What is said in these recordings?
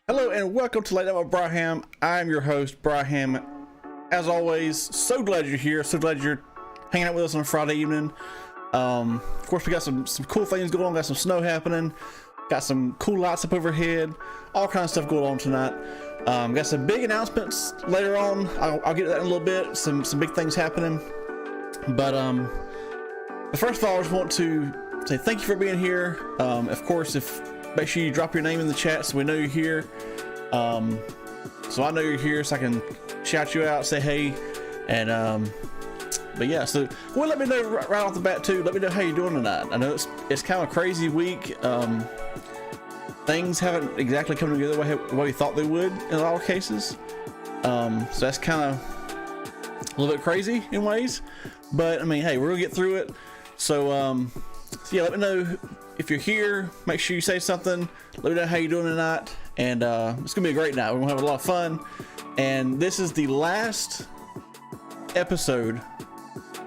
Hello and welcome to Late Night with Bryham. I'm your host, Bryham. As always, so glad you're here. So glad you're hanging out with us on a Friday evening. Of course, we got some cool things going on. Got some snow happening. Got some cool lights up overhead. All kinds of stuff going on tonight. Got some big announcements later on. I'll get to that in a little bit. Some big things happening. But first of all, I just want to say thank you for being here. Of course, make sure you drop your name in the chat so we know you're here. So I know you're here, so I can shout you out, say hey, and but yeah. So well, let me know right off the bat too. Let me know how you're doing tonight. I know it's kind of a crazy week. Things haven't exactly come together the way we thought they would in a lot of cases. So that's kind of a little bit crazy in ways, but I mean, hey, we're gonna get through it. So yeah, let me know if you're here. Make sure you say something. Let me know how you're doing tonight, and it's gonna be a great night. We're gonna have a lot of fun, and this is the last episode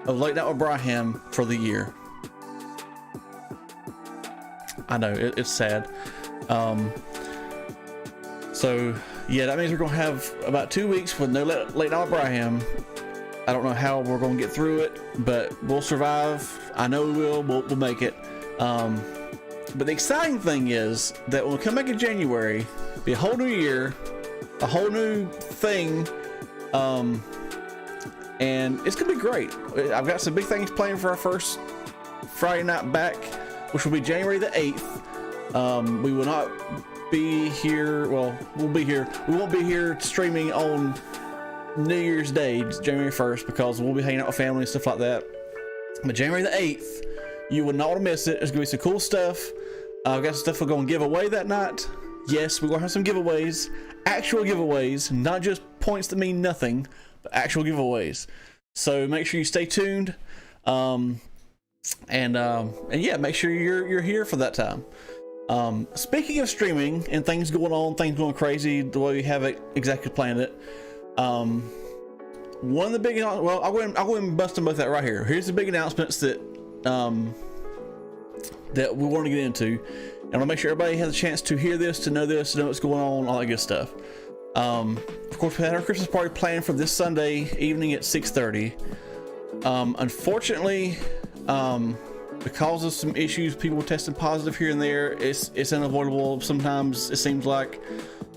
of Late Night with Bryham for the year. I know it's sad. So yeah, that means we're gonna have about 2 weeks with no Late Night with Bryham. I don't know how we're gonna get through it, but we'll survive. I know we will. We'll make it. But the exciting thing is that when we come back in January, it'll be a whole new year, a whole new thing, and it's gonna be great. I've got some big things planned for our first Friday night back, which will be January the 8th. We will not be here. Well, we'll be here. We won't be here streaming on New Year's Day, January 1st, because we'll be hanging out with family and stuff like that. But January the 8th, you would not want to miss it. There's gonna be some cool stuff. I've got some stuff we're gonna give away that night. Yes, we're gonna have some giveaways, actual giveaways, not just points that mean nothing, but actual giveaways. So make sure you stay tuned, and yeah, make sure you're here for that time. Speaking of streaming and things going crazy the way we haven't exactly planned it. One of the big, well, I'll go ahead and bust them both out right here. Here's the big announcements that we want to get into, and I'll make sure everybody has a chance to hear this, to know what's going on, all that good stuff. Of course, we had our Christmas party planned for this Sunday evening at 6:30. Unfortunately, because of some issues, people tested positive here and there. It's unavoidable. Sometimes it seems like.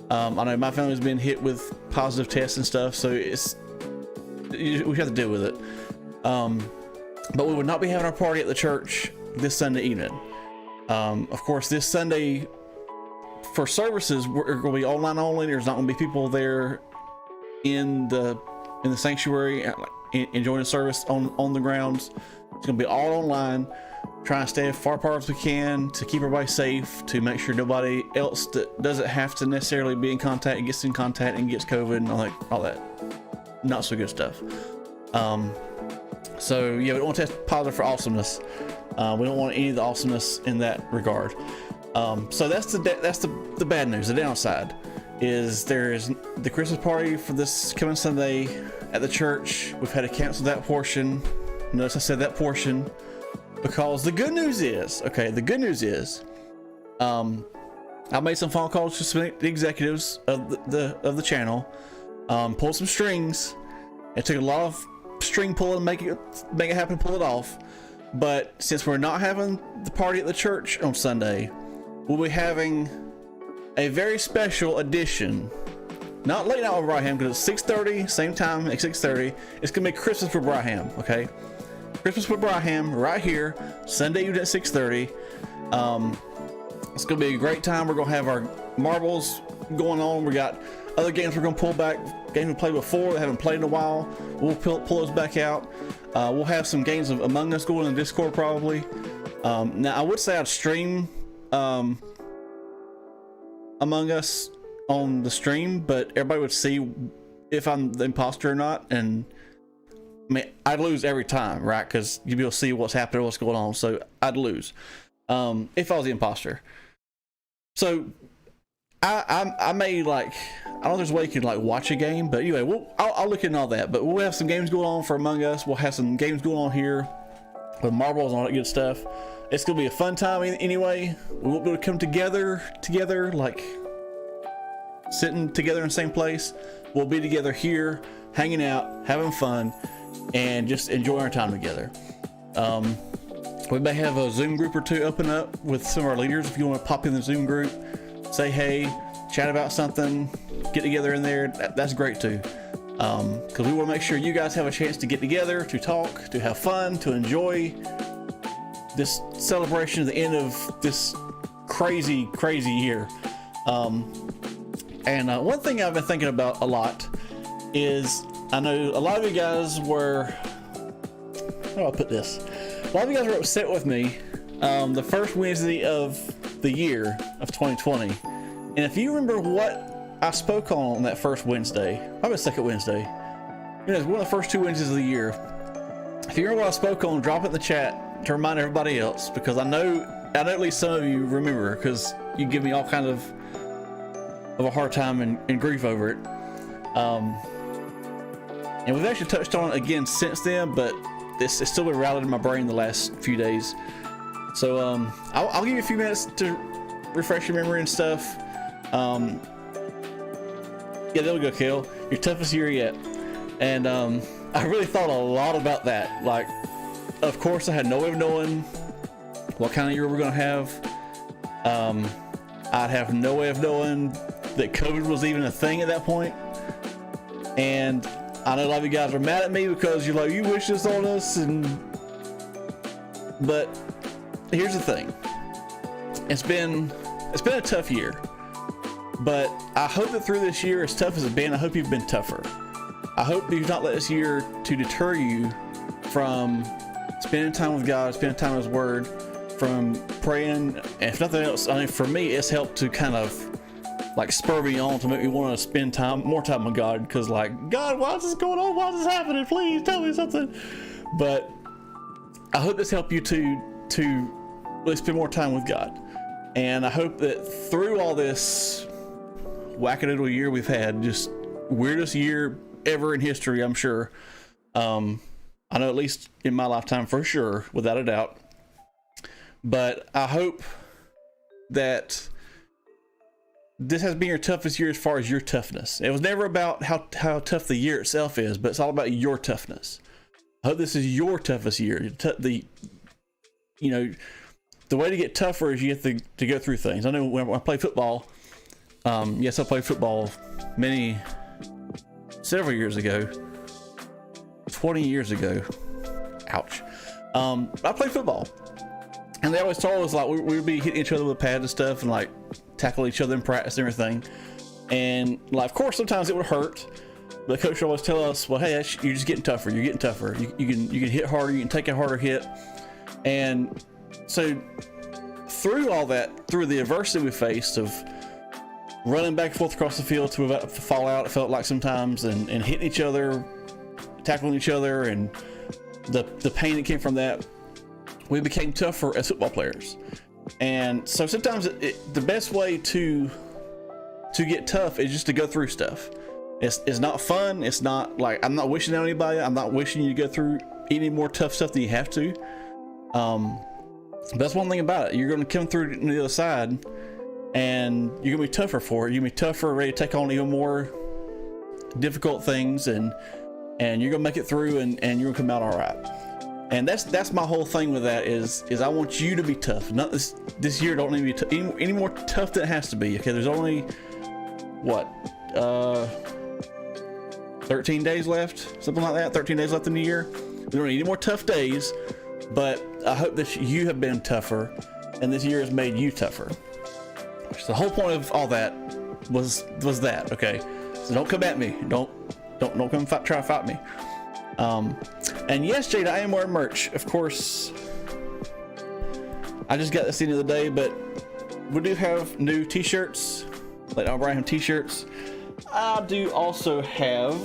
I know my family's been hit with positive tests and stuff, so we have to deal with it. But we would not be having our party at the church this Sunday evening. Of course, this Sunday for services, we're going to be online only. There's not going to be people there in the sanctuary enjoying the service on the grounds. It's going to be all online. Trying to stay as far apart as we can to keep everybody safe, to make sure nobody else that doesn't have to necessarily be in contact gets in contact and gets COVID and all that not so good stuff. So yeah, we don't want to test positive for awesomeness. We don't want any of the awesomeness in that regard. So that's the bad news. The downside is there's the Christmas party for this coming Sunday at the church. We've had to cancel that portion. Notice I said that portion. Because the good news is, I made some phone calls to some executives of the channel, pulled some strings. It took a lot of string pulling, make it happen, pull it off. But since we're not having the party at the church on Sunday, we'll be having a very special edition. Not Late Night with Bryham, because it's 6:30, same time at 6:30. It's gonna be Christmas with Bryham, okay? Christmas with Bryham right here, Sunday evening at 6:30. It's gonna be a great time. We're gonna have our marbles going on. We got other games we're gonna pull back, games we played before that haven't played in a while. We'll pull those back out. We'll have some games of Among Us going in Discord probably. Now I would say I'd stream Among Us on the stream, but everybody would see if I'm the imposter or not, and I mean, I'd lose every time, right? Because you'd be able to see what's happening, what's going on. So I'd lose if I was the imposter. So I may I don't know if there's a way you can watch a game, but anyway, I'll look into all that. But we'll have some games going on for Among Us. We'll have some games going on here with marbles and all that good stuff. It's gonna be a fun time anyway. We won't be able to come together like sitting together in the same place. We'll be together here, hanging out, having fun, and just enjoying our time together. We may have a Zoom group or two open up with some of our leaders. If you want to pop in the Zoom group, say hey, chat about something, get together in there, that's great too. Because we want to make sure you guys have a chance to get together, to talk, to have fun, to enjoy this celebration of the end of this crazy year. And one thing I've been thinking about a lot is, I know a lot of you guys were, how do I put this? A lot of you guys were upset with me the first Wednesday of the year of 2020. And if you remember what I spoke on that first Wednesday, probably the second Wednesday, it was one of the first 2 Wednesdays of the year. If you remember what I spoke on, drop it in the chat to remind everybody else, because I know at least some of you remember, because you give me all kinds of a hard time and grief over it. And we've actually touched on it again since then, but it's still been routed in my brain the last few days. So I'll give you a few minutes to refresh your memory and stuff. Yeah, there we go, Kale. Your toughest year yet. And I really thought a lot about that. Like, of course, I had no way of knowing what kind of year we're gonna have. I'd have no way of knowing that COVID was even a thing at that point. And I know a lot of you guys are mad at me because you're like, you wish this on us, but here's the thing. It's been a tough year, but I hope that through this year, as tough as it's been, I hope you've been tougher. I hope you've not let this year to deter you from spending time with God, spending time with His Word, from praying. And if nothing else, I mean, for me, it's helped to kind of like spur me on to make me want to spend more time with God. Because like, God, why is this going on? Why is this happening? Please tell me something. But I hope this helped you to really spend more time with God. And I hope that through all this wackadoodle year we've had, just weirdest year ever in history, I'm sure. I know, at least in my lifetime, for sure, without a doubt. But I hope that this has been your toughest year as far as your toughness. It was never about how tough the year itself is, but it's all about your toughness. I hope this is your toughest year. The way to get tougher is you have to go through things. I know when I play football, yes, I played football several years ago, 20 years ago. Ouch. I played football, and they always told us like we would be hitting each other with pads and stuff, and like tackle each other in practice and everything. And like, of course, sometimes it would hurt. But the coach would always tell us, well, hey, you're just getting tougher. You're getting tougher. You can hit harder. You can take a harder hit. And so through all that, through the adversity we faced of running back and forth across the field to about to fall out, it felt like sometimes, and hitting each other, tackling each other, and the pain that came from that, we became tougher as football players. And so sometimes the best way to get tough is just to go through stuff. It's not fun. It's not like, I'm not wishing on anybody. I'm not wishing you to go through any more tough stuff than you have to. That's one thing about it. You're going to come through to the other side, and you're going to be tougher for it. You're going to be tougher, ready to take on even more difficult things, and you're going to make it through, and you're going to come out all right. And that's my whole thing with that is I want you to be tough. Not this year don't need to be any more tough than it has to be. Okay, there's only what 13 days left, something like that. 13 days left in the year. We don't need any more tough days, but I hope that you have been tougher, and this year has made you tougher. So the whole point of all that was that. Okay, so don't come at me. Don't come try to fight me. And yes, Jade, I am wearing merch. Of course, I just got this the other day, but we do have new t-shirts, like our Bryham t-shirts. I do also have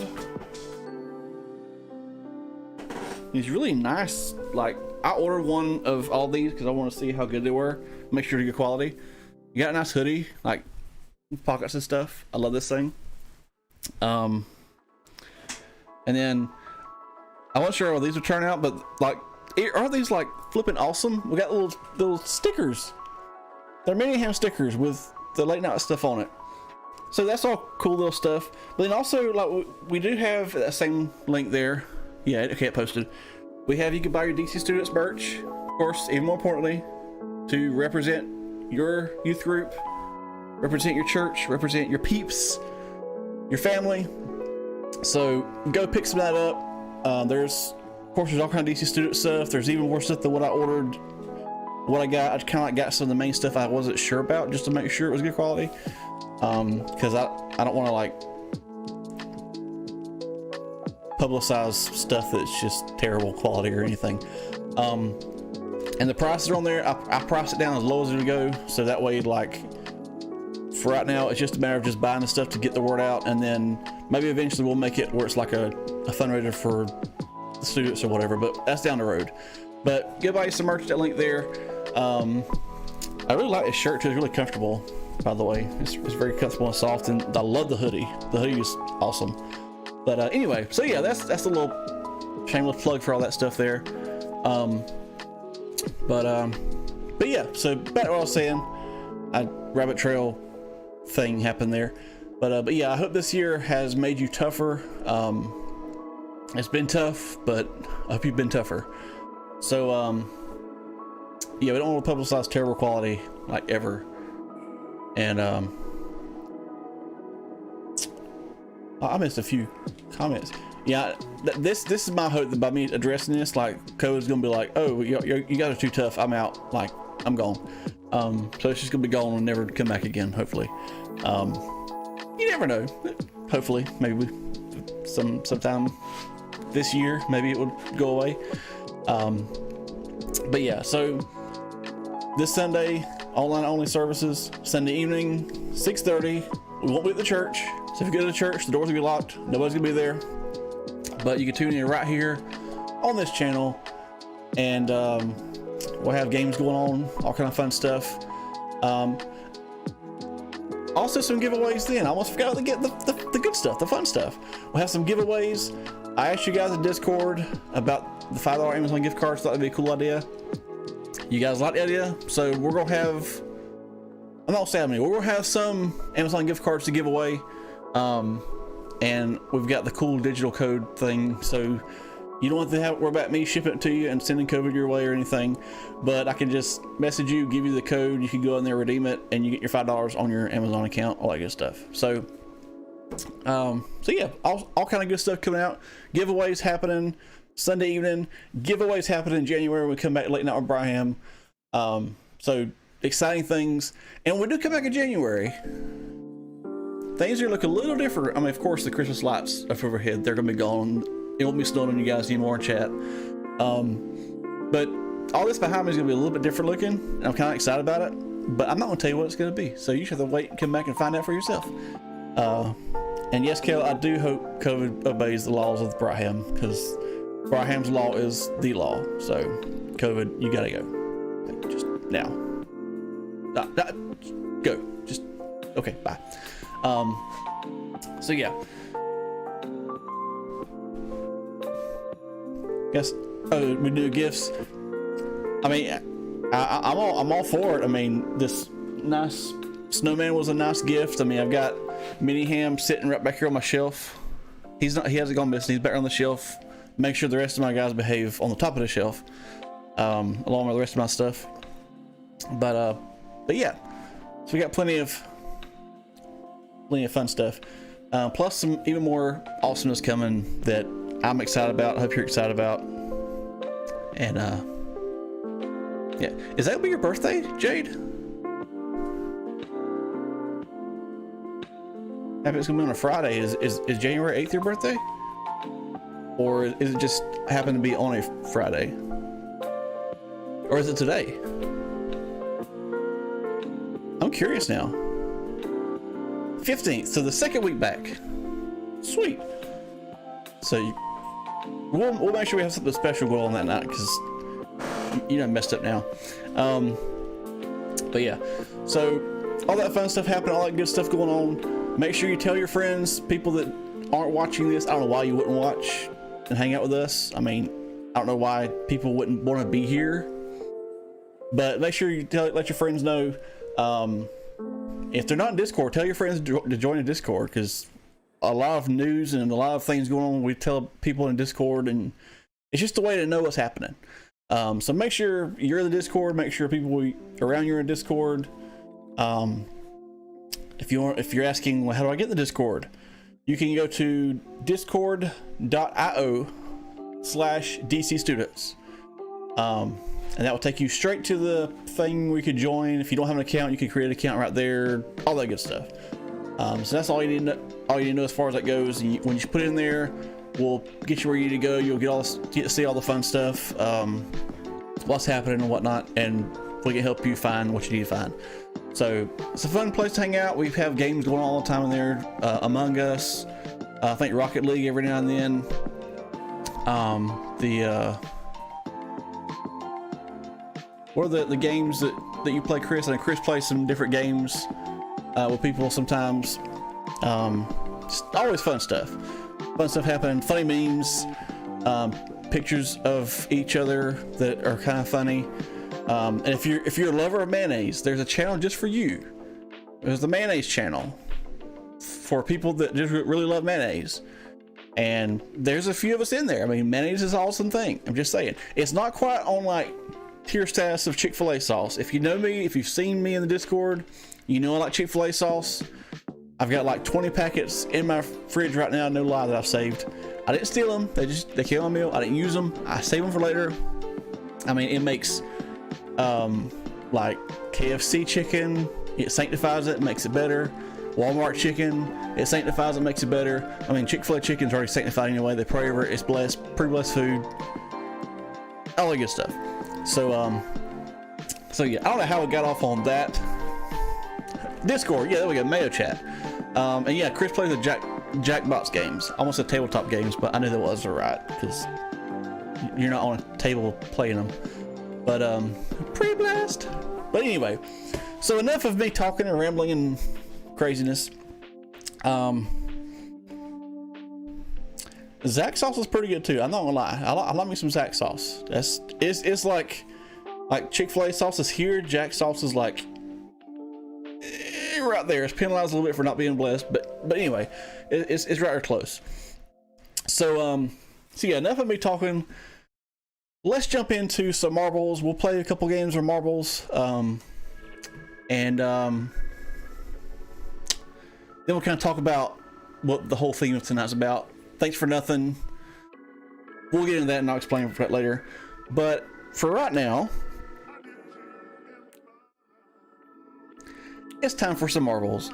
these really nice, like, I ordered one of all these because I want to see how good they were, make sure to good quality. You got a nice hoodie, like pockets and stuff. I love this thing. And then I wasn't sure how these would turn out, but like, aren't these like flipping awesome? We got little stickers. They're Minningham stickers with the late night stuff on it. so that's all cool little stuff. But then also, like, we do have that same link there. Yeah, okay, it posted. We have, you can buy your DC Students merch. Of course, even more importantly, to represent your youth group, represent your church, represent your peeps, your family. So go pick some of that up. There's, of course, there's all kind of DC Student stuff. There's even more stuff than what I ordered. What I got, I kind of like got some of the main stuff I wasn't sure about, just to make sure it was good quality. Because I don't want to like publicize stuff that's just terrible quality or anything. And the prices are on there. I priced it down as low as it would go, so that way, like, for right now, it's just a matter of just buying the stuff to get the word out, and then maybe eventually we'll make it where it's like a fundraiser for the students or whatever, but that's down the road. But go buy some merch, that link there. I really like this shirt too. It's really comfortable, by the way. It's very comfortable and soft, and I love the hoodie. The hoodie is awesome. But anyway, so yeah, that's a little shameless plug for all that stuff there. But yeah, so back to what I was saying. Rabbit trail thing happened there. But yeah, I hope this year has made you tougher. It's been tough, but I hope you've been tougher. So yeah, we don't want to publicize terrible quality like ever. And I missed a few comments. Yeah, this is my hope that by me addressing this, like, COVID's gonna be like, oh, you guys are too tough, I'm out, like, I'm gone. So it's just gonna be gone and never come back again, hopefully. You never know. Hopefully, maybe sometime this year, maybe it would go away. But yeah, so this Sunday, online only services. Sunday evening, 6:30. We won't be at the church, so if you go to the church, the doors will be locked. Nobody's gonna be there. But you can tune in right here on this channel, and we'll have games going on, all kind of fun stuff. Also some giveaways then. I almost forgot to get the good stuff, the fun stuff. We'll have some giveaways. I asked you guys in Discord about the $5 Amazon gift cards. Thought that'd be a cool idea. You guys like the idea? So we're gonna have, I'm not saying how many, we're gonna have some Amazon gift cards to give away. And we've got the cool digital code thing, so you don't have to worry about me shipping it to you and sending COVID your way or anything, but I can just message you, give you the code, you can go in there, redeem it, and you get your $5 on your Amazon account, all that good stuff. So yeah, all kind of good stuff coming out. Giveaways happening Sunday evening, giveaways happening in January when we come back late night with Bryham. So exciting things, and when we do come back in January, things are looking a little different. I mean, of course, the Christmas lights up overhead, they're gonna be gone. It won't be snowing on you guys anymore in chat. But all this behind me is gonna be a little bit different looking, and I'm kind of excited about it, but I'm not gonna tell you what it's gonna be. So you should have to wait and come back and find out for yourself. And yes, Kel, I do hope COVID obeys the laws of Bryham, because Bryham's law is the law. So COVID, you gotta go. Just now. Go. Just, okay, bye. So yeah. Guess, oh, we do gifts. I mean, I'm all for it. I mean, this nice snowman was a nice gift. I mean, I've got mini ham sitting right back here on my shelf. He hasn't gone missing. He's back on the shelf. Make sure the rest of my guys behave on the top of the shelf, along with the rest of my stuff. But yeah, so we got plenty of fun stuff, plus some even more awesomeness coming that I'm excited about. I hope you're excited about. And yeah, is that gonna be your birthday, Jade? If it's gonna be on a Friday, is January 8th your birthday, or is it just happen to be on a Friday, or is it today? I'm curious now. 15th, so the second week back. Sweet. So we'll make sure we have something special going on that night, because you done messed up now. But yeah, so all that fun stuff happening, all that good stuff going on. Make sure you tell your friends, people that aren't watching this. I don't know why you wouldn't watch and hang out with us. I mean, I don't know why people wouldn't want to be here, but make sure you let your friends know. if they're not in Discord, tell your friends to join the Discord, because a lot of news and a lot of things going on, we tell people in Discord, and it's just a way to know what's happening. So make sure you're in the Discord, make sure people around you are in Discord. If you're asking, well, how do I get the Discord? You can go to discord.io/DC students. And that will take you straight to the thing where you can join. If you don't have an account, you can create an account right there, all that good stuff. So that's all you need to know as far as that goes. And when you put it in there, we'll get you where you need to go. You'll get to see all the fun stuff, what's happening and whatnot, and we can help you find what you need to find. So it's a fun place to hang out. We have games going on all the time in there. Among Us, I think Rocket League every now and then. What are the games that you play, Chris? I think Chris plays some different games with people sometimes. Just always fun stuff. Fun stuff happening. Funny memes, pictures of each other that are kind of funny. And if you're a lover of mayonnaise, there's a channel just for you. There's the mayonnaise channel for people that just really love mayonnaise. And there's a few of us in there. I mean, mayonnaise is an awesome thing. I'm just saying. It's not quite on like tier status of Chick-fil-A sauce. If you know me, if you've seen me in the Discord, you know I like Chick-fil-A sauce. I've got like 20 packets in my fridge right now, no lie, that I've saved. I didn't steal them. They came on meal. I didn't use them. I save them for later. I mean, it makes like KFC chicken, it sanctifies it, makes it better. Walmart chicken, it sanctifies it, makes it better. I mean, Chick-fil-A chicken's already sanctified anyway. They pray over it. It's blessed, pretty blessed food, all that good stuff. So yeah, I don't know how we got off on that. Discord, yeah, there we go, Mayo Chat. And yeah, Chris plays the Jackbox games. Almost said tabletop games, but I knew that was right, because you're not on a table playing them. But pretty blessed. But anyway, so enough of me talking and rambling and craziness. Zax sauce is pretty good too. I'm not gonna lie. I love me some Zax sauce. It's like Chick-fil-A sauce is here. Jack sauce is like right there. It's penalized a little bit for not being blessed, but anyway, it's right there close. So yeah, enough of me talking. Let's jump into some marbles. We'll play a couple games of marbles, and then we'll kind of talk about what the whole theme of tonight's about. Thanks for nothing. We'll get into that and I'll explain that later. But for right now, it's time for some marbles.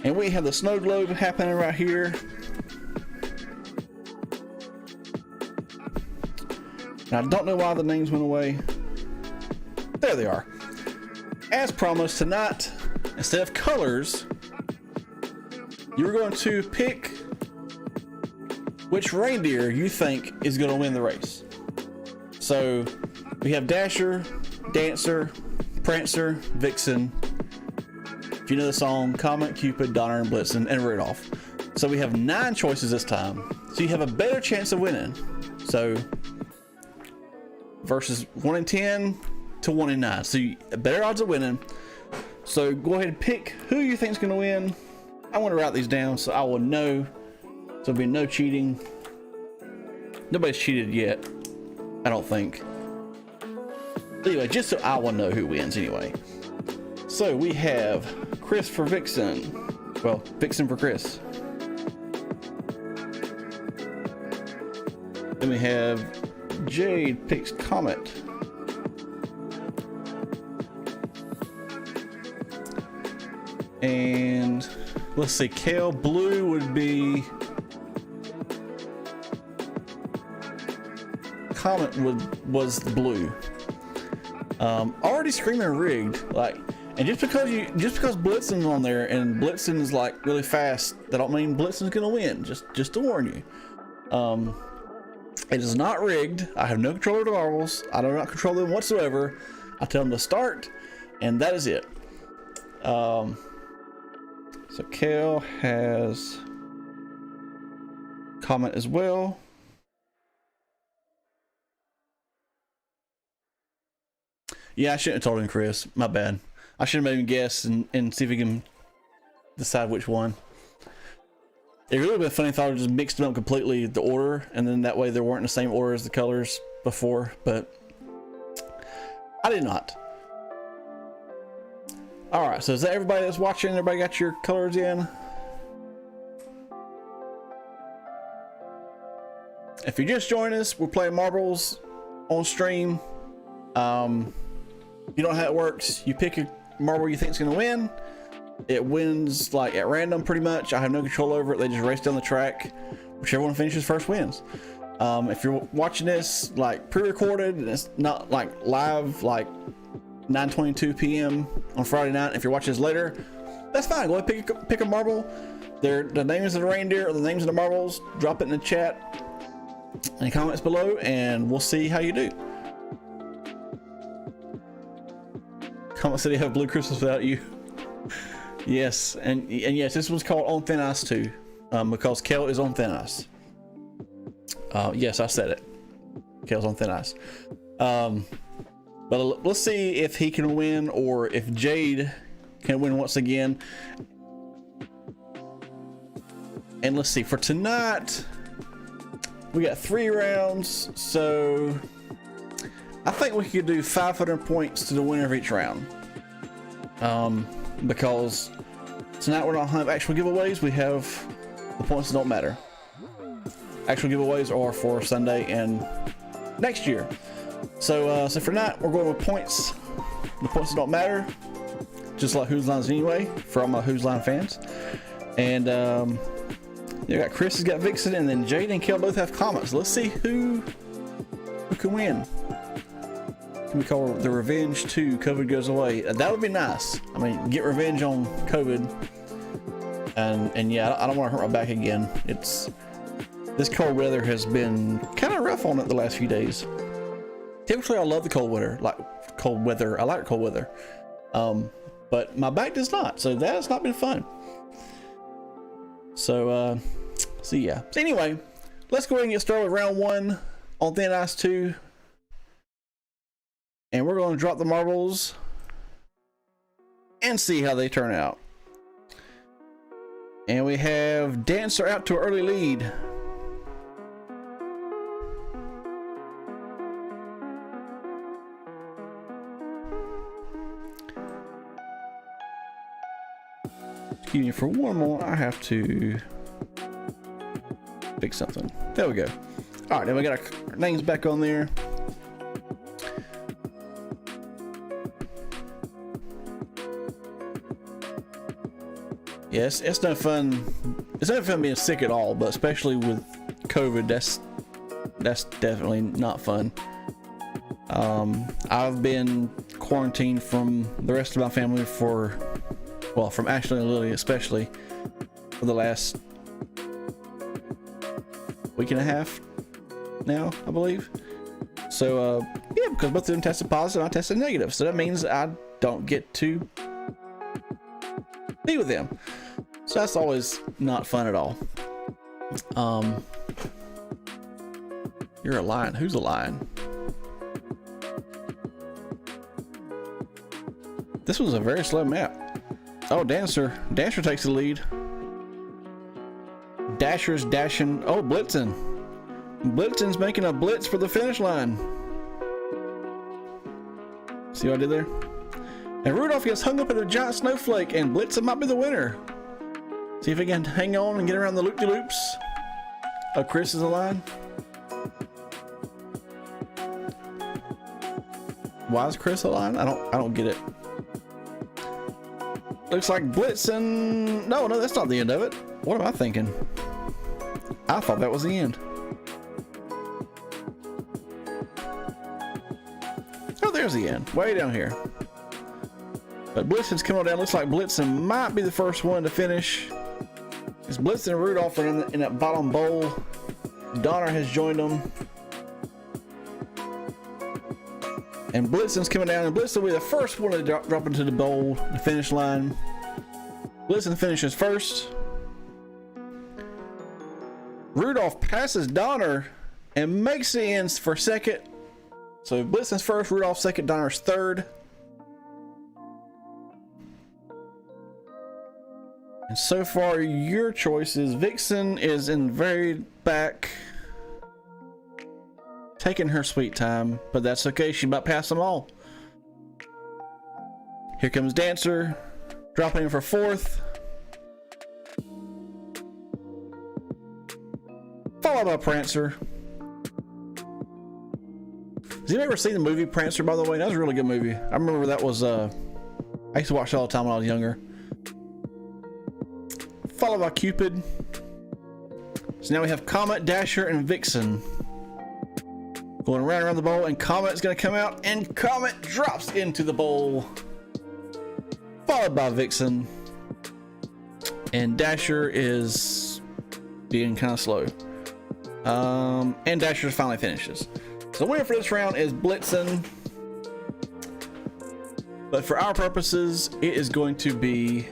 And we have the snow globe happening right here. And I don't know why the names went away. There they are. As promised, tonight, instead of colors, you're going to pick which reindeer you think is going to win the race. So we have Dasher, Dancer, Prancer, Vixen. If you know the song, Comet, Cupid, Donner, and Blitzen, and Rudolph. So we have 9 choices this time. So you have a better chance of winning. So versus 1 in 10 to 1 in 9. So better odds of winning. So go ahead and pick who you think is going to win. I want to write these down so I will know. So there'll be no cheating. Nobody's cheated yet, I don't think. Anyway, just so I will know who wins anyway. So we have Chris for Vixen. Well, Vixen for Chris. Then we have Jade picks Comet. And let's see, Kale Blue would be Comet was blue. Already screaming rigged, like, and just because Blitzen's on there and Blitzen is like really fast, that don't mean Blitzen's gonna win. Just to warn you. It is not rigged. I have no control of the marbles. I do not control them whatsoever. I tell them to start, and that is it. So Kale has Comet as well. Yeah, I shouldn't have told him, Chris. My bad. I should have made him guess and see if he can decide which one. It really would have been funny if I would just mixed them up completely, the order, and then that way they weren't in the same order as the colors before, but I did not. All right, so is that everybody that's watching? Everybody got your colors in? If you just joined us, we're playing marbles on stream. You know how it works. You pick a marble you think is going to win. It wins like at random pretty much. I have no control over it. They just race down the track. Whichever one finishes first wins. If you're watching this like pre-recorded and it's not like live, like 9:22 p.m. on Friday night, if you're watching this later, that's fine. Go ahead and pick a marble. The names of the reindeer or the names of the marbles. Drop it in the chat and comments below, and we'll see how you do. Comment said he had Blue Christmas without you. Yes, and yes, this was called On Thin Ice too, because Kel is on thin ice. Yes, I said it. Kel's on thin ice. But let's see if he can win or if Jade can win once again. And let's see, for tonight, we got 3 rounds, so I think we could do 500 points to the winner of each round. Because tonight we're not have actual giveaways, we have the points that don't matter. Actual giveaways are for Sunday and next year. So for tonight we're going with points, the points that don't matter, just like Whose Lines Anyway for all my Whose Line fans. And you got Chris has got Vixen, and then Jade and Kel both have comments. Let's see who can win. Can we call the Revenge 2 COVID Goes Away? That would be nice. I mean, get revenge on COVID. And yeah, I don't want to hurt my back again. This cold weather has been kind of rough on it the last few days. Typically, I love the cold weather. I like cold weather. But my back does not. So that has not been fun. So yeah. So anyway, let's go ahead and get started with round 1 on Thin Ice 2. And we're going to drop the marbles and see how they turn out. And we have Dancer out to an early lead. Excuse me for one more. I have to fix something. There we go. All right, then we got our names back on there. Yes, it's no fun. It's no fun being sick at all, but especially with COVID, that's definitely not fun. I've been quarantined from the rest of my family from Ashley and Lily especially, for the last week and a half now, I believe. So yeah, because both of them tested positive and I tested negative, so that means I don't get to be with them. So that's always not fun at all. You're a lion. Who's a lion? This was a very slow map. Oh, Dancer takes the lead. Dasher's dashing. Oh, Blitzen. Blitzen's making a blitz for the finish line. See what I did there? And Rudolph gets hung up in a giant snowflake, and Blitzen might be the winner. See if he can hang on and get around the loop-de-loops. Oh, Chris is a line. Why is Chris a line? I don't get it. Looks like Blitzen. No, that's not the end of it. What am I thinking? I thought that was the end. Oh, there's the end. Way down here. But Blitzen's coming down. Looks like Blitzen might be the first one to finish. It's Blitzen and Rudolph are in that bottom bowl. Donner has joined them. And Blitzen's coming down, and Blitzen will be the first one to drop into the bowl, the finish line. Blitzen finishes first. Rudolph passes Donner and makes the ends for second. So Blitzen's first, Rudolph second, Donner's third. And so far, your choice is Vixen is in the very back, taking her sweet time, but that's okay. She might pass them all. Here comes Dancer, dropping in for 4th. Followed by Prancer. Has anybody ever seen the movie Prancer, by the way? That was a really good movie. I remember that was, I used to watch it all the time when I was younger. Followed by Cupid. So now we have Comet, Dasher, and Vixen. Going around the bowl, and Comet's gonna come out, and Comet drops into the bowl. Followed by Vixen. And Dasher is being kind of slow. And Dasher finally finishes. So the winner for this round is Blitzen. But for our purposes, it is going to be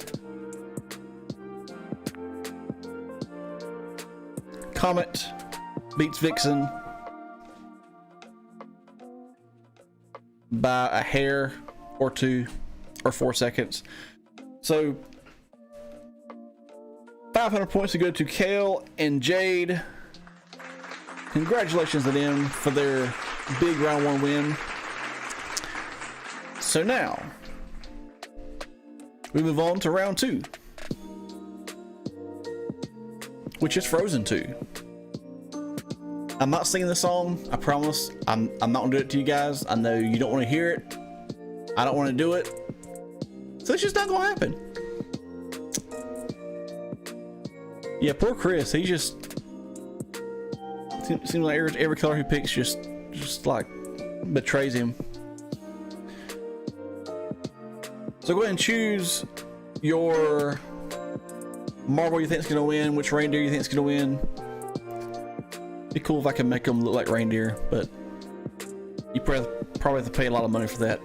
Comet beats Vixen by a hair or 2 or 4 seconds. So 500 points to go to Kale and Jade. Congratulations to them for their big round 1 win. So now we move on to round 2, which is Frozen 2. I'm not singing the song, I promise. I'm not gonna do it to you guys. I know you don't want to hear it. I don't want to do it. So it's just not gonna happen. Yeah, poor Chris. He just seems like every color he picks just like betrays him. So go ahead and choose your marble you think is gonna win, which reindeer you think is gonna win. Be cool if I can make them look like reindeer, but you probably have to pay a lot of money for that.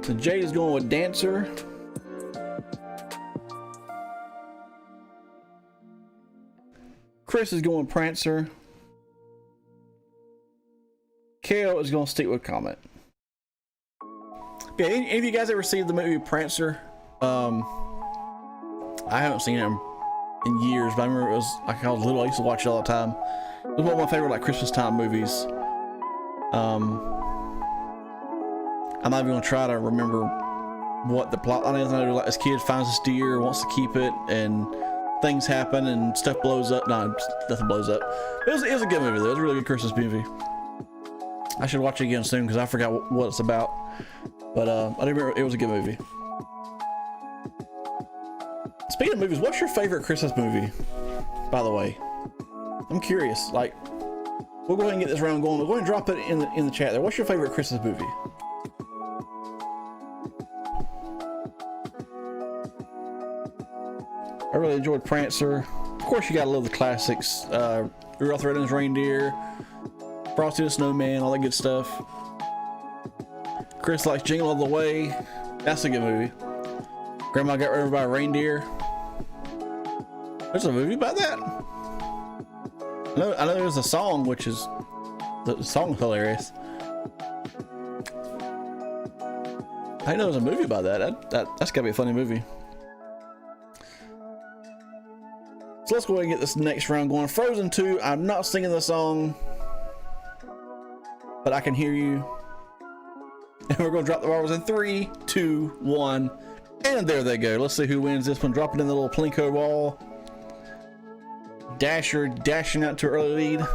So Jade is going with Dancer. Chris is going with Prancer. Kale is going to stick with Comet. Okay, any of you guys ever seen the movie Prancer? I haven't seen it in years, but I remember it was like I was little. I used to watch it all the time. It was one of my favorite like Christmas time movies. I'm not even gonna try to remember what the plot line is. I know like this kid finds this deer, wants to keep it, and things happen and stuff blows up. No, nothing blows up. It was a good movie though. It was a really good Christmas movie. I should watch it again soon because I forgot what it's about. But I do remember it was a good movie. Speaking of movies, what's your favorite Christmas movie, by the way? I'm curious. Like, we'll go ahead and get this round going. We'll go ahead and drop it in the chat there. What's your favorite Christmas movie? I really enjoyed Prancer. Of course, you gotta love the classics. Rudolph the Red-Nosed Reindeer, Frosty the Snowman, all that good stuff. Chris likes Jingle All the Way. That's a good movie. Grandma Got Run Over by a Reindeer. There's a movie about that. I know there's a song, which is the song's hilarious. I didn't know there was a movie about that. That's gotta be a funny movie. So let's go ahead and get this next round going. Frozen 2. I'm not singing the song, but I can hear you. And we're gonna drop the marbles in 3, 2, 1. And there they go. Let's see who wins this one. Drop it in the little plinko ball. Dasher dashing out to early lead.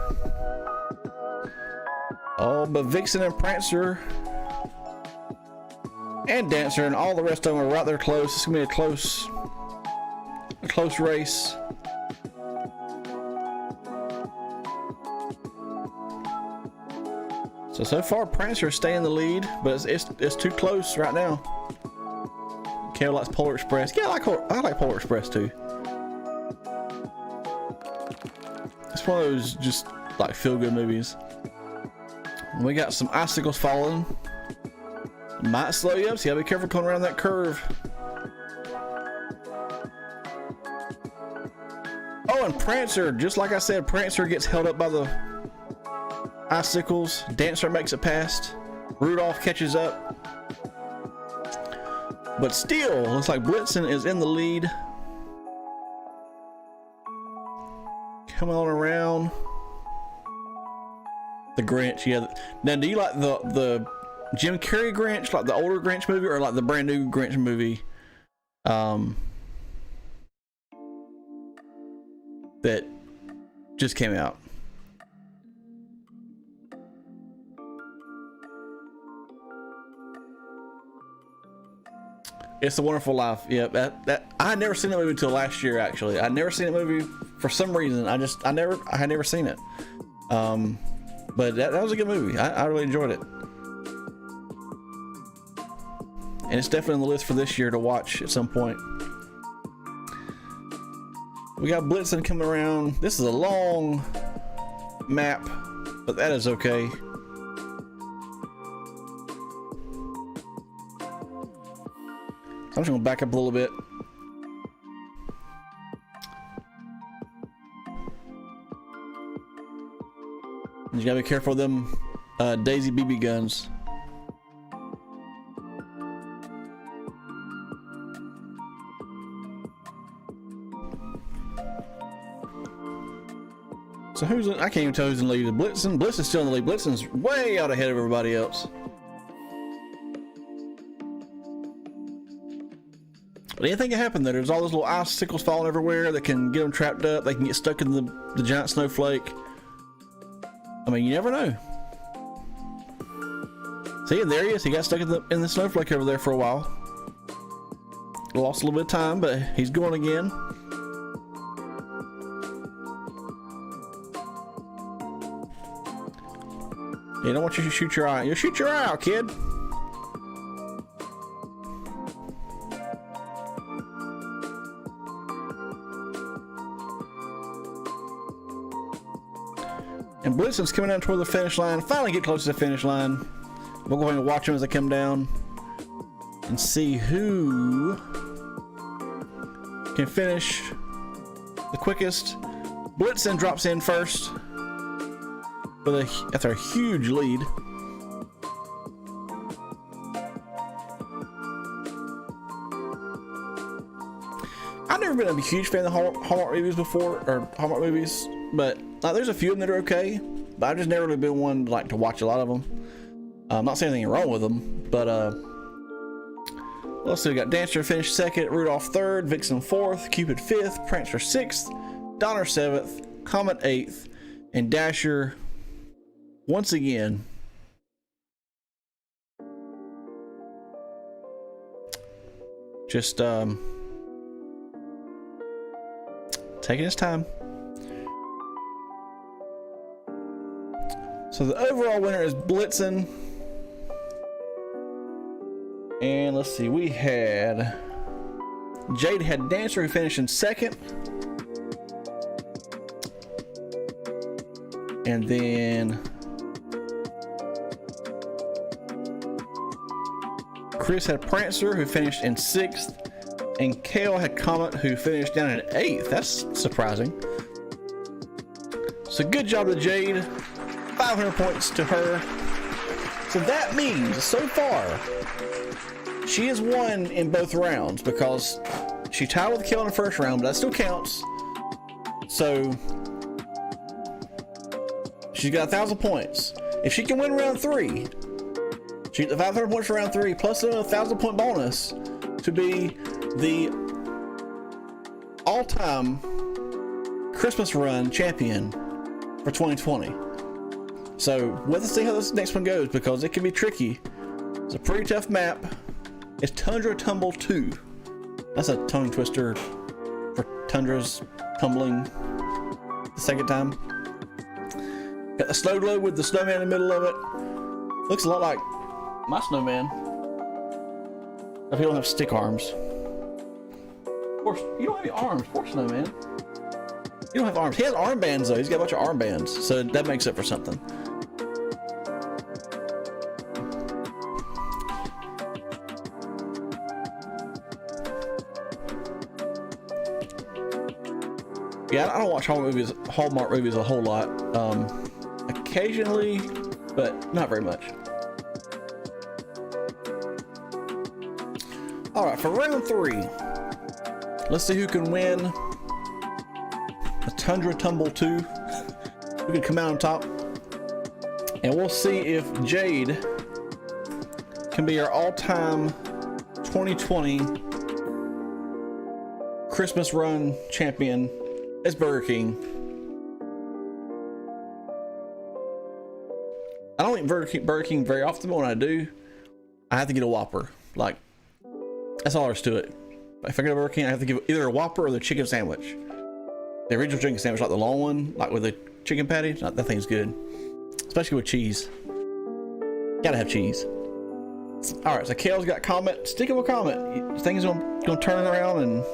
Oh, but Vixen and Prancer and Dancer and all the rest of them are right there close. It's gonna be a close race. So far Prancer is staying in the lead, but it's too close right now. Kale likes Polar Express. Yeah, I like Polar Express too. It's one of those just like feel-good movies. We got some icicles falling. Might slow you up, so you gotta be careful coming around that curve. Oh, and Prancer, just like I said, Prancer gets held up by the icicles. Dancer makes it past. Rudolph catches up. But still, looks like Blitzen is in the lead. Coming on around. The Grinch, yeah. Now, do you like the Jim Carrey Grinch, like the older Grinch movie, or like the brand new Grinch movie? That just came out. It's a Wonderful Life. Yeah, that I had never seen that movie until last year. Actually, I'd never seen that movie for some reason. I had never seen it. But that was a good movie. I really enjoyed it, and it's definitely on the list for this year to watch at some point. We got Blitzen coming around. This is a long map, but that is okay. I'm just gonna back up a little bit. You gotta be careful of them Daisy BB guns. So who's in, I can't even tell who's in the lead. Blitzen's still in the lead. Blitzen's way out ahead of everybody else. But anything can happen there. There's all those little icicles falling everywhere that can get them trapped up. They can get stuck in the giant snowflake. I mean, you never know. See, there he is. He got stuck in the snowflake over there for a while. Lost a little bit of time, but he's going again. You don't want you to shoot your eye. You'll shoot your eye out, kid. And Blitzen's coming down toward the finish line. Finally get close to the finish line. We'll go ahead and watch them as they come down and see who can finish the quickest. Blitzen drops in first after a huge lead. I've never been a huge fan of Hallmark movies before, or Hallmark movies, but there's a few of them that are okay, but I've just never really been one like to watch a lot of them. I'm not saying anything wrong with them, but let's see. We got Dancer finished second, Rudolph third, Vixen fourth, Cupid fifth, Prancer sixth, Donner seventh, Comet eighth, and Dasher once again just taking his time. So the overall winner is Blitzen. And let's see, we had Jade had Dancer who finished in second. And then Chris had Prancer who finished in sixth. And Kale had Comet who finished down in eighth. That's surprising. So good job to Jade. 500 points to her. So that means so far she has won in both rounds because she tied with Kale in the first round, but that still counts. So she's got 1,000 points. If she can win round three, she gets the 500 points for round three plus a 1,000 point bonus to be the all-time Christmas run champion for 2020. So we'll have to see how this next one goes because it can be tricky. It's a pretty tough map. It's Tundra Tumble 2. That's a tongue twister for Tundra's tumbling the second time. Got the snow globe with the snowman in the middle of it. Looks a lot like my snowman. If he don't have stick arms. Of course, you don't have any arms. Poor snowman. You don't have arms. He has armbands though. He's got a bunch of armbands, so that makes up for something. Yeah, I don't watch Hallmark movies a whole lot. Occasionally, but not very much. All right, for round 3, let's see who can win a Tundra Tumble 2. Who can come out on top. And we'll see if Jade can be our all-time 2020 Christmas run champion as Burger King. I don't eat Burger King very often, but when I do, I have to get a Whopper. Like, that's all there is to it. If I get a Burger King, I have to give either a Whopper or the chicken sandwich. The original chicken sandwich, like the long one, like with the chicken patty, that thing's good. Especially with cheese. Gotta have cheese. All right, so Kale's got comment. Stick him a comment. You think he's gonna turn it around? And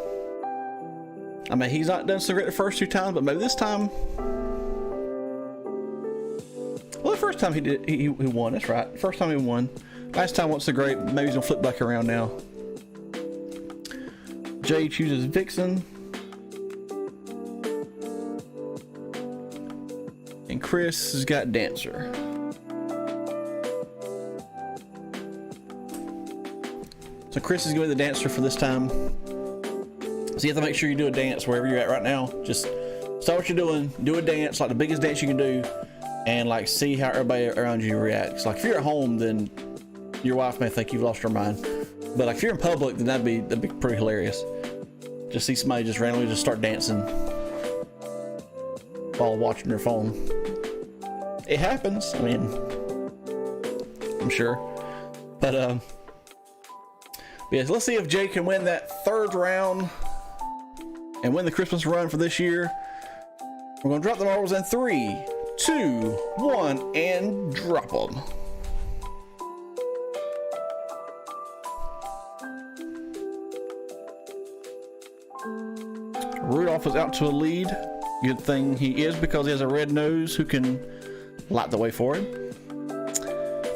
I mean, he's not done so great the first 2 times, but maybe this time. Well, the first time he won. That's right. The first time he won. Last time wasn't so great. Maybe he's gonna flip back around now. Jay chooses Vixen. And Chris has got Dancer. So Chris is going to be the dancer for this time. So you have to make sure you do a dance wherever you're at right now. Just start what you're doing. Do a dance, like the biggest dance you can do. And like see how everybody around you reacts. Like if you're at home, then your wife may think you've lost her mind. But like if you're in public, then that'd be pretty hilarious. Just see somebody just randomly just start dancing while watching their phone. It happens. I mean, I'm sure. But yeah, let's see if Jay can win that 3rd round and win the Christmas run for this year. We're gonna drop the marbles in 3, 2, 1, and drop them. Rudolph is out to a lead. Good thing he is, because he has a red nose who can light the way for him.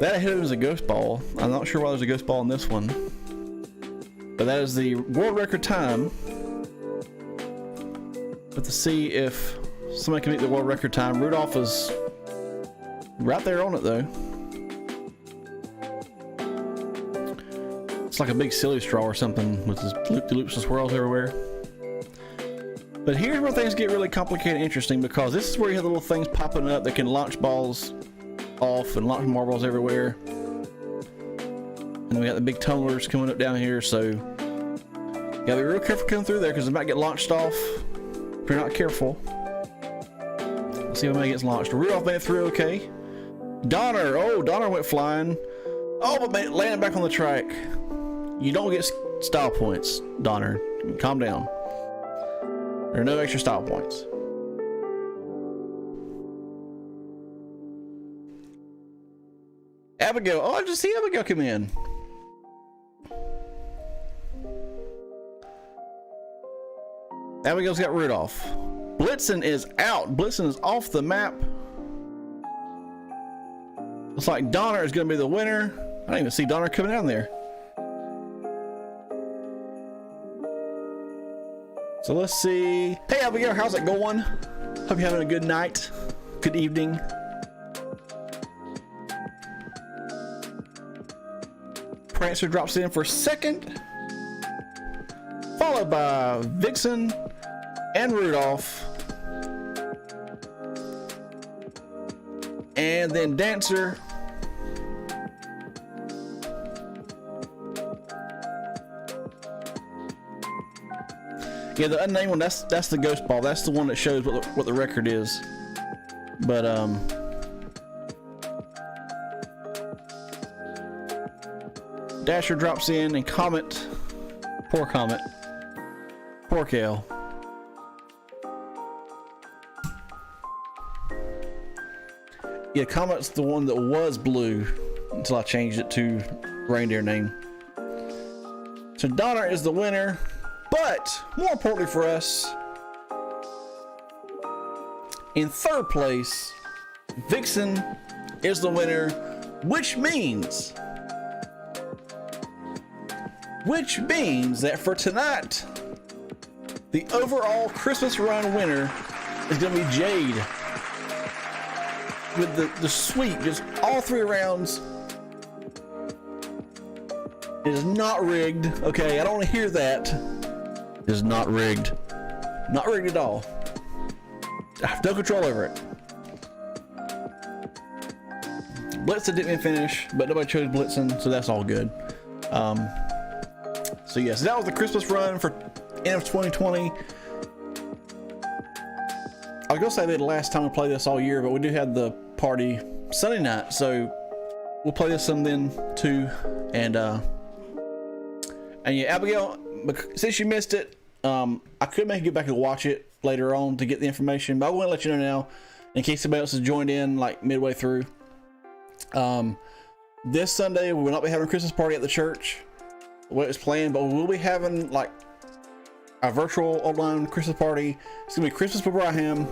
That ahead of him is a ghost ball. I'm not sure why there's a ghost ball in this one, but that is the world record time. But to see if somebody can meet the world record time. Rudolph is right there on it though. It's like a big silly straw or something with his loop-de-loops and swirls everywhere. But here's where things get really complicated and interesting, because this is where you have the little things popping up that can launch balls off and launch marbles everywhere. And then we got the big tumblers coming up down here, so you gotta be real careful coming through there, because it might get launched off if you're not careful. Let's see if anybody gets launched. Rudolph made it through okay. Donner, oh, Donner went flying. Oh, but landed back on the track. You don't get style points, Donner. Calm down. There are no extra style points. Abigail. Oh, I just see Abigail come in. Abigail's got Rudolph. Blitzen is out. Blitzen is off the map. Looks like Donner is going to be the winner. I didn't even see Donner coming down there. So let's see. Hey Abigail, how's it going? Hope you're having a good night. Good evening. Prancer drops in for 2nd, followed by Vixen and Rudolph, and then Dancer. Yeah, the unnamed one, that's the ghost ball. That's the one that shows what the record is. But Dasher drops in, and Comet, poor Comet, poor Kale. Yeah, Comet's the one that was blue until I changed it to reindeer name. So Donner is the winner. But more importantly for us, in 3rd place, Vixen is the winner, which means that for tonight, the overall Christmas run winner is going to be Jade, with the sweep, just all 3 rounds. It is not rigged. Okay, I don't want to hear that. It is not rigged. Not rigged at all. I have no control over it. Blitzen didn't finish, but nobody chose Blitzen, so that's all good. So yes, that was the Christmas run for end of 2020. I was gonna say that the last time we played this all year, but we do have the party Sunday night, so we'll play this some then too. And yeah, Abigail, since you missed it, I could make you go back and watch it later on to get the information, but I want to let you know now, in case somebody else has joined in like midway through. This Sunday we will not be having a Christmas party at the church the way it was planned, but we will be having like a virtual online Christmas party. It's gonna be Christmas for Bryham,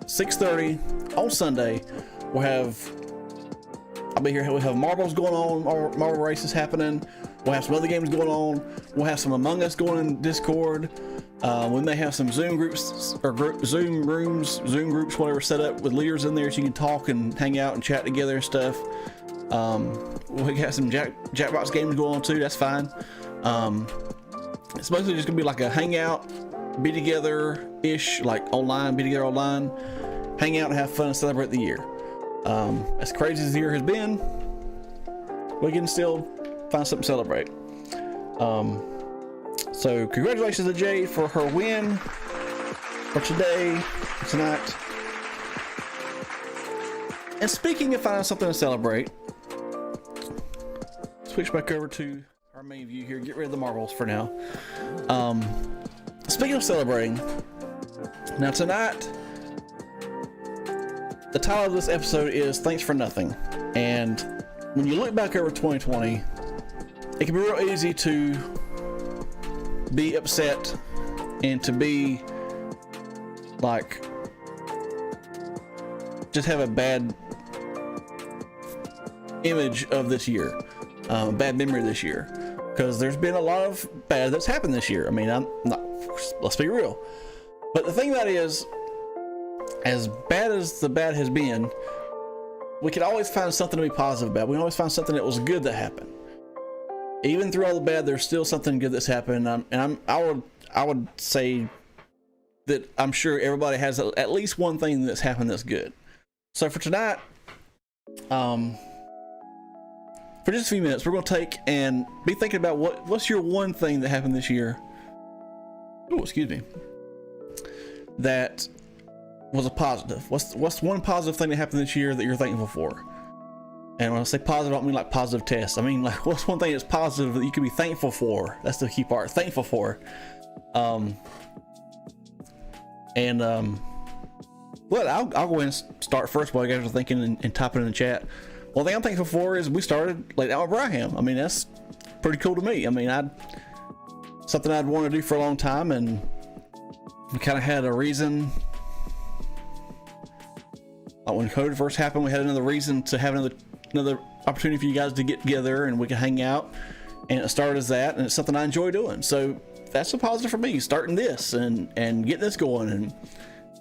6:30 on Sunday. I'll be here. We'll have marbles going on, marble races happening. We'll have some other games going on. We'll have some Among Us going in Discord. We may have some Zoom groups or Zoom groups, whatever, set up with leaders in there so you can talk and hang out and chat together and stuff. We have some Jackbox games going on too. That's fine. It's mostly just gonna be like a hangout, be together ish, like online, be together online, hang out and have fun and celebrate the year. As crazy as the year has been, we can still find something to celebrate. So congratulations to Jade for her win for tonight. And speaking of finding something to celebrate, switch back over to our main view here. Get rid of the marbles for now. Speaking of celebrating, now tonight, the title of this episode is Thanks for Nothing. And when you look back over 2020, it can be real easy to be upset and to be like, just have a bad image of this year, bad memory of this year, because there's been a lot of bad that's happened this year. I mean, let's be real. But the thing that is, as bad as the bad has been, we can always find something to be positive about. We can always find something that was good that happened. Even through all the bad, there's still something good that's happened. I would say that I'm sure everybody has at least one thing that's happened that's good. So for tonight, for just a few minutes, we're going to take and be thinking about what's your one thing that happened this year. Oh, excuse me. That was a positive. What's one positive thing that happened this year that you're thankful for? And when I say positive, I don't mean like positive tests. I mean like, what's one thing that's positive that you can be thankful for? That's the key part. Thankful for. Well, I'll go ahead and start first while you guys are thinking and typing in the chat. One thing I'm thankful for is we started late out with Bryham. I mean, that's pretty cool to me. I mean, something I'd want to do for a long time, and we kind of had a reason. Like when COVID first happened, we had another reason to have another opportunity for you guys to get together and we can hang out, and it started as that, and it's something I enjoy doing. So that's a positive for me, starting this and getting this going and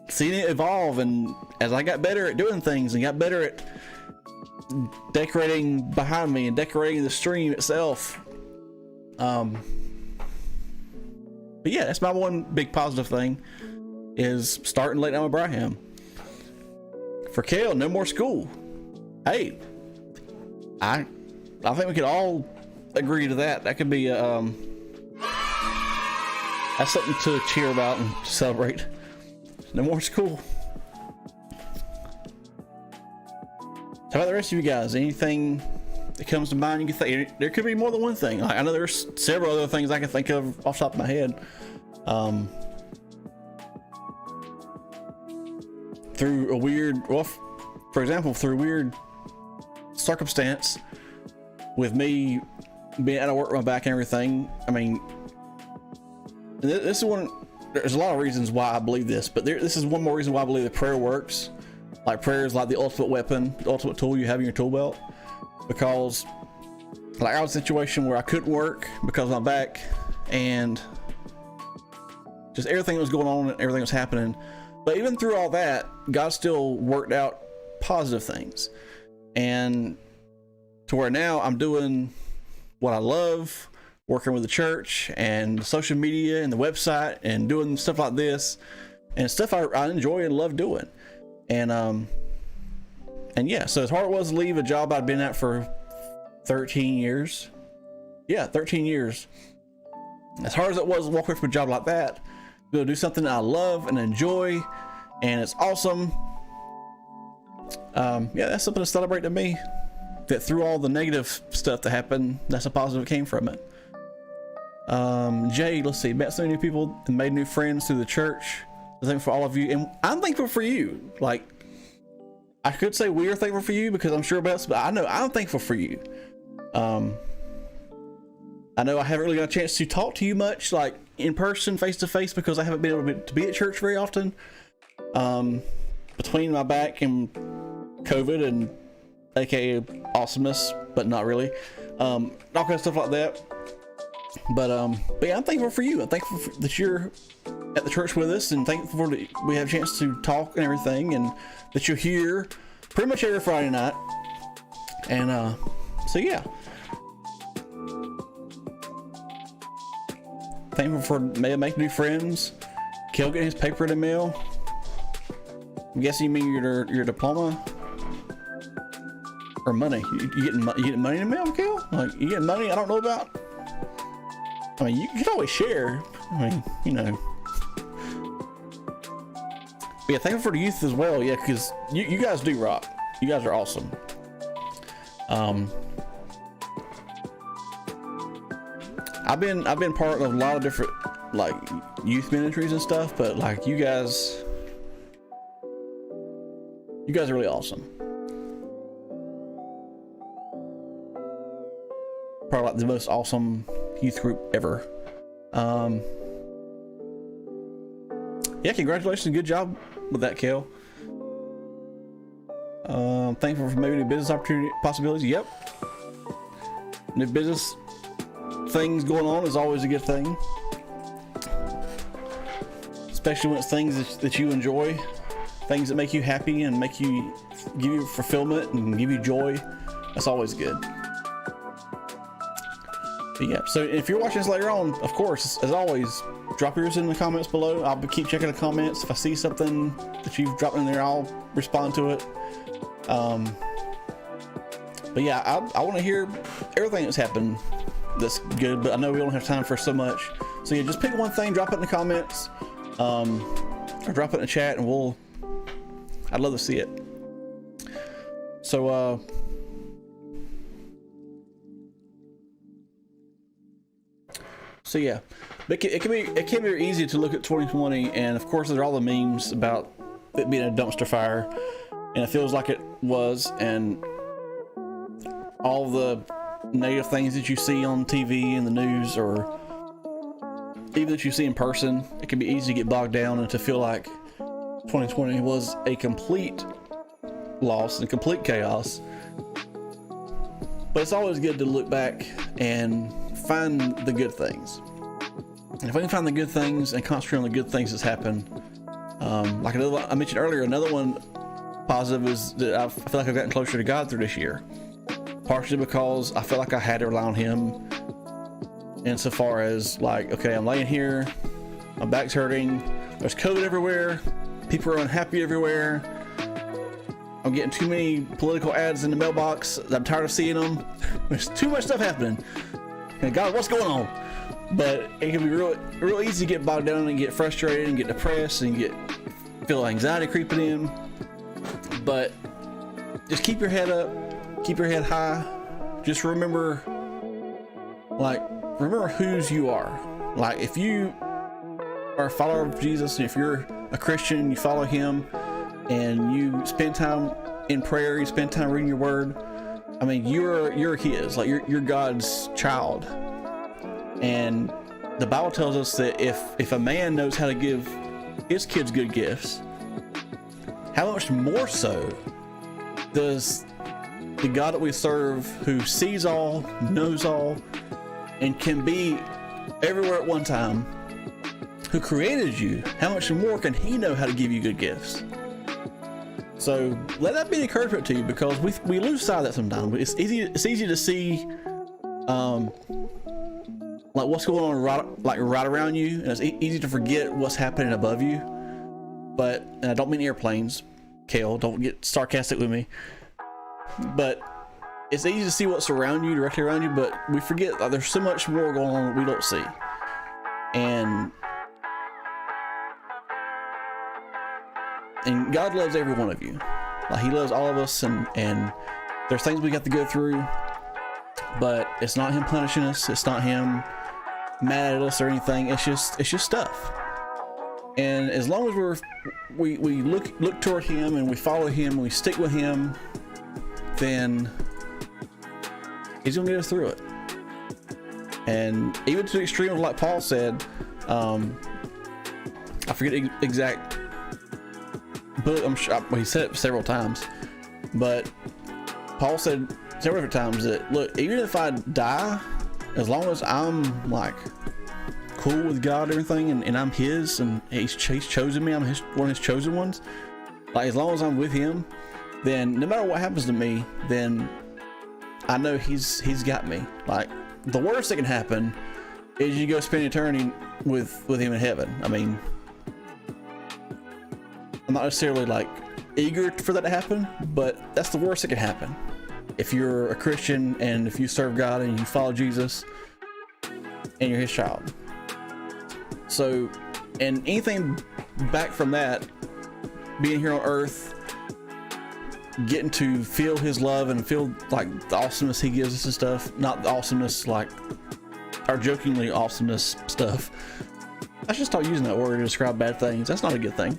seeing it evolve. And as I got better at doing things and got better at decorating behind me and decorating the stream itself, but yeah, that's my one big positive thing, is starting late now with Bryham. For Kale, no more school. Hey, I think we could all agree to that. That could be that's something to cheer about and celebrate. No more school. How about the rest of you guys? Anything that comes to mind you can think? There could be more than one thing. I know there's several other things I can think of off the top of my head. Through a weird, for example, through a weird circumstance with me being out of work, my back and everything. I mean, this is one. There's a lot of reasons why I believe this, but this is one more reason why I believe that prayer works. Like, prayer is like the ultimate weapon, the ultimate tool you have in your tool belt. Because, like, I was in a situation where I couldn't work because of my back, and just everything that was going on and everything was happening. But even through all that, God still worked out positive things. And to where now I'm doing what I love, working with the church and social media and the website and doing stuff like this and stuff I enjoy and love doing. And yeah, so as hard it was to leave a job I'd been at for 13 years. Yeah, 13 years. As hard as it was to walk away from a job like that, to do something that I love and enjoy, and it's awesome. Yeah, that's something to celebrate to me. That through all the negative stuff that happened, that's a positive that came from it. Jay, let's see, met some new people and made new friends through the church. I'm thankful for all of you, and I'm thankful for you. Like, I could say we are thankful for you because I'm sure about, but I know I'm thankful for you. I know I haven't really got a chance to talk to you much, like in person, face to face, because I haven't been able to be at church very often. Between my back and COVID and aka awesomeness, but not really. All kind of stuff like that. But yeah, I'm thankful for you. I'm thankful that you're at the church with us, and thankful that we have a chance to talk and everything, and that you're here pretty much every Friday night. And so yeah, thankful for making new friends. Kel getting his paper in the mail. I'm guessing you mean your diploma or money. You getting money in the mail, Kel? Like, you getting money I don't know about? I mean, you can always share. I mean, you know. But yeah, thankful for the youth as well. Yeah, because you guys do rock. You guys are awesome. I've been part of a lot of different like youth ministries and stuff, but like you guys are really awesome. Probably like the most awesome youth group ever. Yeah, congratulations, good job with that, Kel. Thankful for maybe new business opportunity possibilities. Yep, new business things going on is always a good thing, especially when it's things that you enjoy, things that make you happy and give you fulfillment and give you joy. That's always good. But yeah, so if you're watching this later on, of course, as always, drop yours in the comments below. I'll keep checking the comments. If I see something that you've dropped in there, I'll respond to it. But yeah, I want to hear everything that's happened that's good, but I know we don't have time for so much. So yeah, just pick one thing, drop it in the comments, or drop it in the chat, and I'd love to see it. So yeah, but it can be very easy to look at 2020, and of course there are all the memes about it being a dumpster fire, and it feels like it was, and all the negative things that you see on TV and the news, or even that you see in person. It can be easy to get bogged down and to feel like 2020 was a complete loss and complete chaos. But it's always good to look back and find the good things. And if we can find the good things and concentrate on the good things that's happened, like I mentioned earlier, another one positive is that I feel like I've gotten closer to God through this year. Partially because I felt like I had to rely on Him insofar as like, okay, I'm laying here, my back's hurting, there's COVID everywhere, people are unhappy everywhere, I'm getting too many political ads in the mailbox, I'm tired of seeing them, there's too much stuff happening, and God, what's going on? But it can be real easy to get bogged down and get frustrated and get depressed and feel anxiety creeping in. But just keep your head up, keep your head high. Just remember whose you are. Like, if you are a follower of Jesus, and if you're a Christian, you follow Him, and you spend time in prayer, you spend time reading your Word, I mean, you're His. Like, you're God's child. And the Bible tells us that if a man knows how to give his kids good gifts, how much more so does the God that we serve, who sees all, knows all, and can be everywhere at one time, who created you, how much more can He know how to give you good gifts? So let that be an encouragement to you, because we lose sight of that sometimes. It's easy to see like what's going on right around you, and it's easy to forget what's happening above you. But, and I don't mean airplanes, Kale, don't get sarcastic with me, but it's easy to see what's around you, directly around you, but we forget that there's so much more going on that we don't see. And God loves every one of you. Like, he loves all of us, and there's things we got to go through, but it's not him punishing us. It's not him mad at us or anything. It's just stuff. And as long as we look toward him and we follow him and we stick with him, then he's gonna get us through it. And even to the extreme of, like Paul said, I forget the exact book, I'm sure, well, he said it several times, but Paul said several different times that, look, even if I die, as long as I'm like cool with God and everything, and I'm his, and he's chosen me, I'm one of his chosen ones, like as long as I'm with him, then no matter what happens to me, then I know he's got me. Like, the worst that can happen is you go spend eternity with him in heaven. I mean, I'm not necessarily like eager for that to happen, but that's the worst that can happen if you're a Christian and if you serve God and you follow Jesus and you're his child. So, and anything back from that, being here on earth, getting to feel his love and feel like the awesomeness he gives us and stuff, not the awesomeness like our jokingly awesomeness stuff. I should start using that word to describe bad things. That's not a good thing.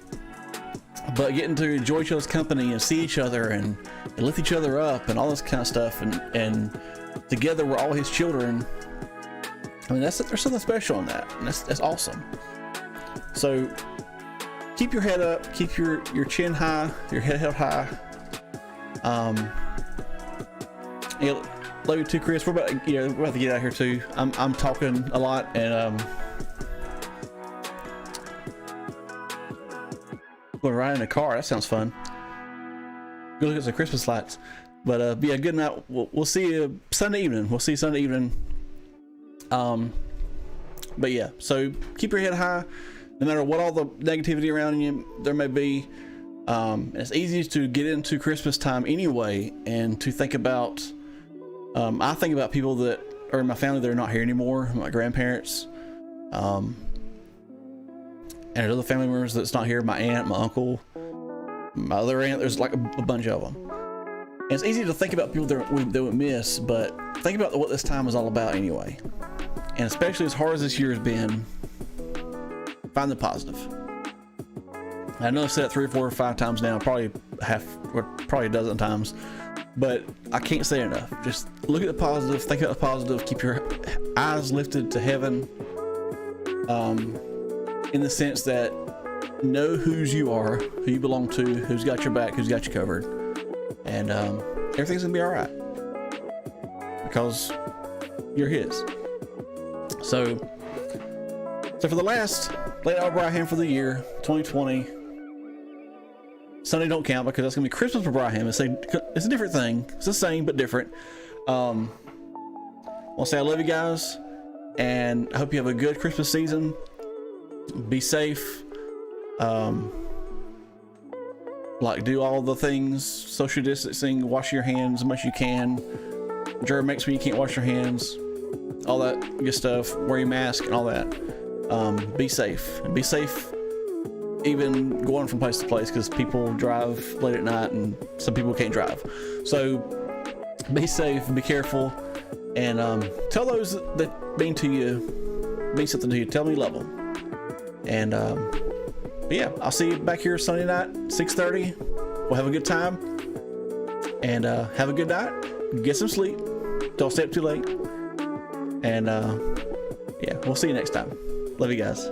But getting to enjoy each other's company and see each other and lift each other up and all this kind of stuff, and together we're all his children. I mean, there's something special in that, and that's awesome. So keep your head up, keep your chin high, your head held high. Yeah, love you too, Chris. We're about to get out of here too. I'm talking a lot, and going to ride in a car. That sounds fun. Go look at some Christmas lights. But yeah, good night. We'll see you Sunday evening. But yeah, so keep your head high, no matter what all the negativity around you there may be. It's easy to get into Christmas time anyway, and to think about, I think about people that are in my family that are not here anymore, my grandparents, and other family members that's not here, my aunt, my uncle, my other aunt. There's like a bunch of them. And it's easy to think about people that we miss, but think about what this time is all about anyway. And especially as hard as this year has been, find the positive. I know I've said it 3 or 4 or 5 times now, probably a dozen times, but I can't say it enough. Just look at the positive, think about the positive, keep your eyes lifted to heaven, in the sense that know whose you are, who you belong to, who's got your back, who's got you covered, and everything's gonna be all right because you're his. So for the last late hour Bryham for the year 2020, Sunday don't count because that's gonna be Christmas for Bryham. It's a different thing. It's the same but different. I'll say I love you guys, and I hope you have a good Christmas season. Be safe. Like, do all the things, social distancing, wash your hands as much as you can. Germ makes when you can't wash your hands, all that good stuff. Wear your mask and all that. Be safe, and be safe even going from place to place, because people drive late at night and some people can't drive. So be safe, be careful, and tell those that mean something to you, tell them you love them. And but yeah, I'll see you back here Sunday night, 6:30. We'll have a good time, and have a good night. Get some sleep. Don't stay up too late. And yeah, we'll see you next time. Love you guys.